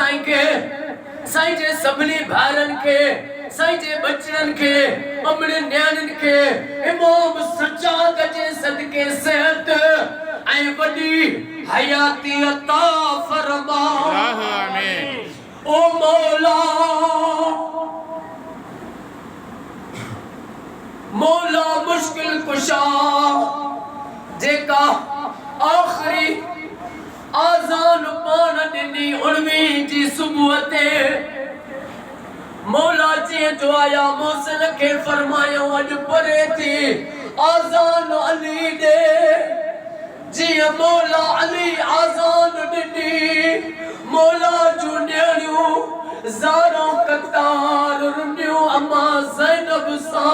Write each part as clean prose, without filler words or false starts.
साईं के साईं जे सभनी भारन के साईं जे बचड़न के अमड़े न्याणन के इमाम सज्जाद जे सदके सेहत ऐं वडी हयाती अता फरमा। आमीन। ओ मौला मौला मुश्किल कुशा जेका आखिरी आजान पान दिनी 19 जी सुबह ते मौला जी जो आया मोहसिन के फरमायो अज परे थी आजान अली दे जी मौला अली आजान दिनी मौला जो न्याणियों ज़ारों कतार रुनियों अम्मा ज़ैनब सा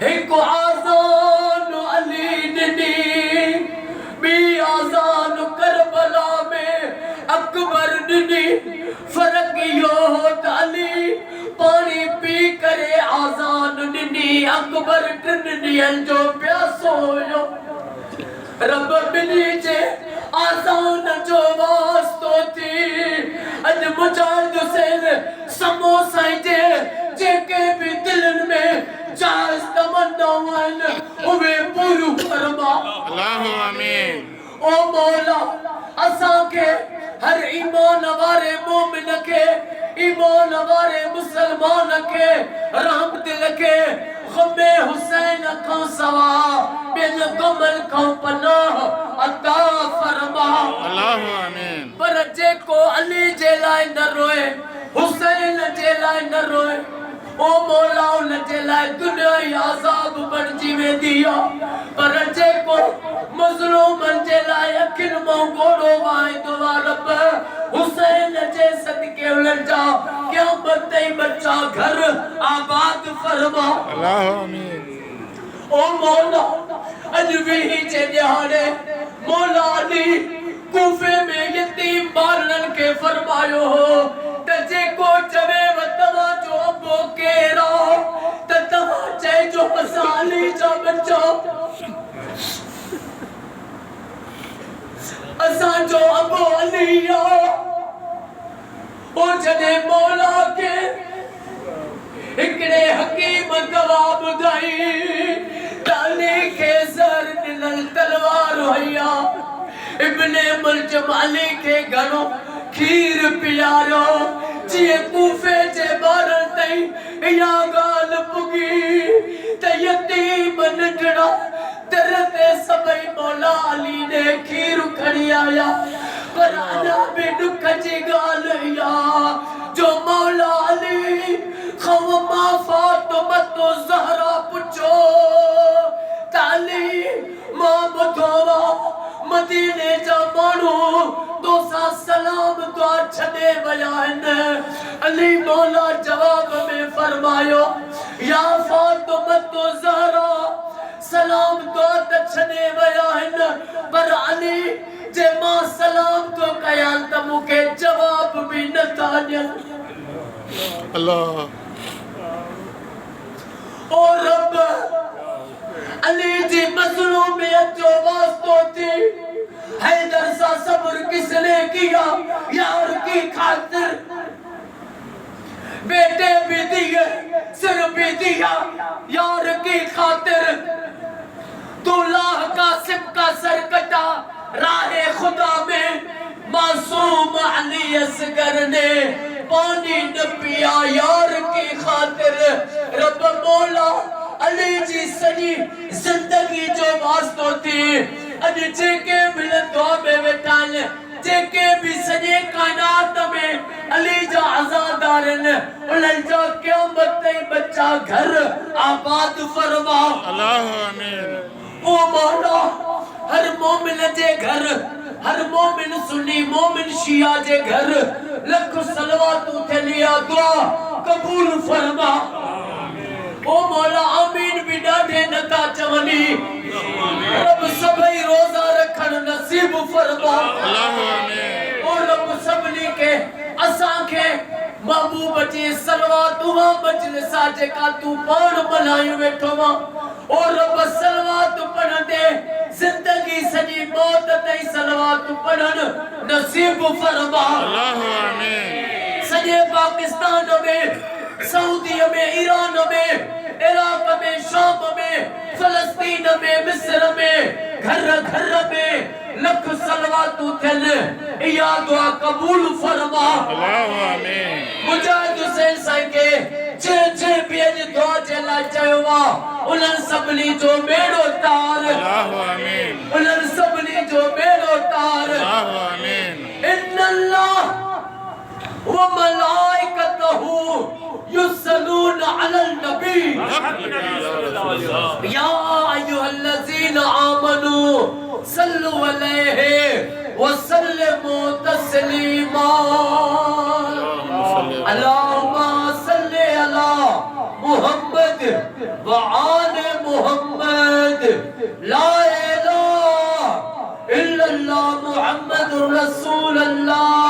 एक आजान अली दिनी बी आजान करबला में अकबर दिनी फर्क यो अली पानी पी करे आजान दिनी अकबर टिन जो प्यासो यो रब बिनी जे आजान जो वास्तो थी अज मुजाहिद हुसैन समोसा जे जेके भी दिलन में जायज तमन्नावन उवे पूरू फरमा। अल्लाह आमीन। ओ मौला असा के हर ईमान वारे मोमिन के ईमान वारे मुसलमान के रहमत लके ख़ुमे हुसैन को सवा बिन कमल को पनाह अता फरमा। अल्लाह आमीन। पर जे को अली जे लाए न रोए हुसैन जे लाए न रोए ओ मौला उन जे लाए दुनिया अज़ाब बन जीवे दिया पर जे को मज़लूम जे लाए अखिन मो गोड़ो वाए दुआ रब हुसैन जे सदके उलन जा क़यामत ताईं बच्चा घर आबाद फरमा। अल्लाह आमीन। ओ मौला अज भी जे दिहाड़े मौला अली कूफे में यतीम बारन के फरमायो हो तजे को चवे वतवा जो अबो केरा ततवा चे जो मसाली जो बच्चो असा जो अबो अलिया ओ जने मौला के इकड़े हकीम दवा बुधाई ताली के सर निलल तलवार होया इब्ने मुलजम अली के घरों खीर पियारो जे कूफे जे बारन तई या गाल पुगी ते यतीम नडड़ा तरते सबई मौला अली ने खीर खड़ी आया पर अना भी दुख जी गाल या जो मौला अली खवमा फातिमा तो ज़हरा पुछो ताली मां बुधवा मदीने जा मानू दोसा सलाम दुआ छदे बयान अली मौला जवाब में फरमायो या फातिमा तो ज़हरा सलाम दुआ छदे बयान पर अली जे मां सलाम तो कयान त मुके जवाब भी न था अल्लाह। ओ रब अली जी मज़लूमियत जो वास्तो थी हैदर सा सब्र किसने किया यार की खातिर बेटे भी दिए सिर भी दिया यार की खातिर तू लाह का सिक्का सर कटा राहे खुदा में मासूम अली असगर ने पानी न पिया यार की खातिर रब मौला अली जी सजी जिंदगी जो वास्तो थी अज जेके मिल दुआ में वेठान जेके भी सजे कायनात में अली जा आजादारन उन्हनि जो क़यामत ताईं बच्चा घर आबाद फरमा। अल्लाह आमीन। ओ मौला हर मोमिन जे घर हर मोमिन सुन्नी मोमिन शिया जे घर लख सलवातू थे लिया दुआ कबूल फरमा। ओ मौला आमीन भी डाढे नता चवनी रब सभई रोजा रखण नसीब फरमा। अल्लाह आमीन। ओ रब सबनी के असा के महबूब जी सलवातू मजलिसा जेका तू पान मल्हायूं वेठो वा ओ रब सलवात पढ़ंदे जिंदगी सजी मौत ताईं सलवात पढ़न नसीब फरमा। अल्लाह आमीन। सजे पाकिस्तान में, सऊदी में, ईरान में, इराक में, शाम में, फलस्तीन में, मिस्र में, घर घर में लख सलवातु थियन। इहा दुआ कबूल फरमा। अल्लाह आमीन। मुजाहिद हुसैन साईं के जे ॿिए जी दुआ जे लाइ चयो आहे, उन्हनि सभिनी जो बेड़ो तार। अल्लाह आमीन। उन्हनि सभिनी जो बेड़ो तार। अल्लाह आमीन। इन्नल्लाह व मलाइकतहु युसल्लूना अलल नबी या अय्युहल्लज़ीना आमनू सल्लु अलैहि व सल्लिमू तस्लीमा। अल्लाहुम्मा सल्लि अला मुहम्मद व आले मुहम्मद। ला इलाहा इल्लल्लाह मुहम्मदुर रसूलुल्लाह।